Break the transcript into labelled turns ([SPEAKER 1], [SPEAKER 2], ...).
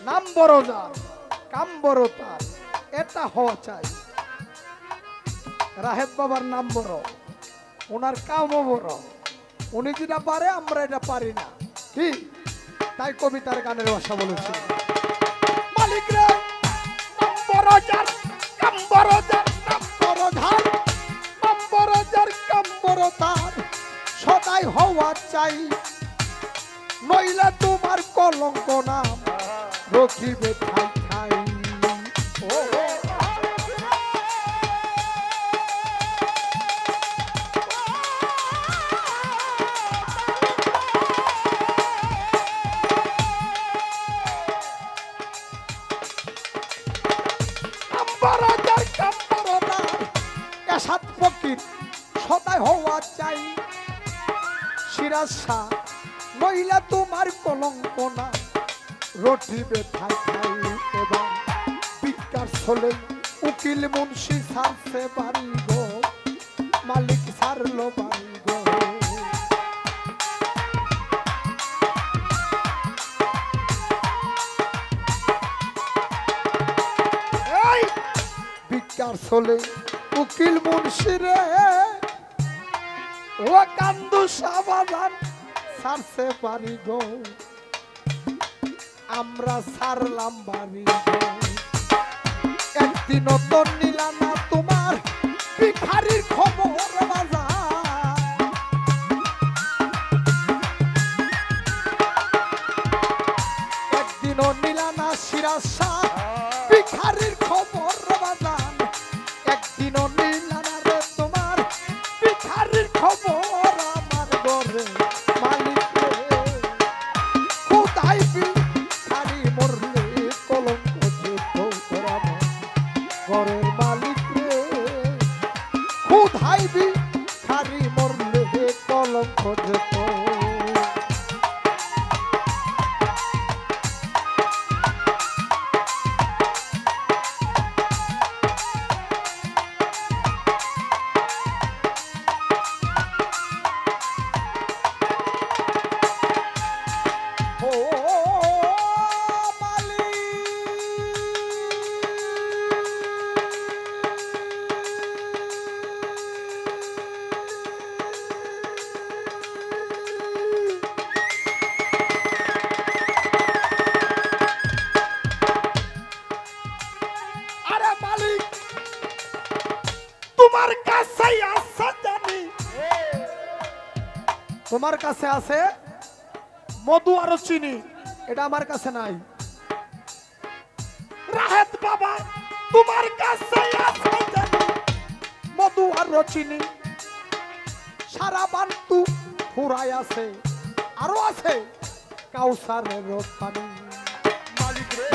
[SPEAKER 1] নাম বড় যার, কাম বড় তার, এটা হওয়া চাই। রাহেত বাবার নাম বড়, ওনার কামও বড়। উনি যেটা পারে আমরা এটা পারি না, কি? তাই কবিতার গানের ভাষা বলেছি। মালিক রে নাম বড় যার, কাম বড় যার, নাম বড় ধার, নাম বড় যার, কাম বড় তার, সদাই হওয়া চাই। নইলে তোমার কলঙ্ক নাম রখিবে ঠাই ঠাই। সাত ফকির সদাই হওয়া চাই। সিরাজ শাহ নইলে তোমার কলঙ্ক না রটিবে ঠাই ঠাই। এবার বিকাশ হলে উকিল মুন্সি ছাড়ছে বাড়ি গো, মালিক ছাড়লো বাড়ি গো। বিকাশ হলে উকিল মুন্সি রে ও কান্দু সাবাদান ছাড়ছে বাড়ি গো, আমরা ছাড়লাম বাড়ি গো। একদিনও তো নিলা না তোমার ভিখারির খবর বাজার, একদিনও নিলা না সিরাজ শাহ ভিখারির খবর বাজার, একদিনও নিলা না রে তোমার ভিখারির খবর আমার ঘরে। মালিক রে খুদাই ভিখারি মরলে কলঙ্ক যেত তোরা ঘরের। মালিক রে খুদাই ভিখারি মরলে কলঙ্ক যেত। তোমার কাছে আছে জানি, তোমার কাছে আছে মধু আর চিনি, এটা আমার কাছে নাই। রাহেত বাবা তোমার কাছে আছে জানি মধু আর চিনি, সারা বান্তু ফুরাই আছে, আরো আছে কাউসারের পানি। মালিক রে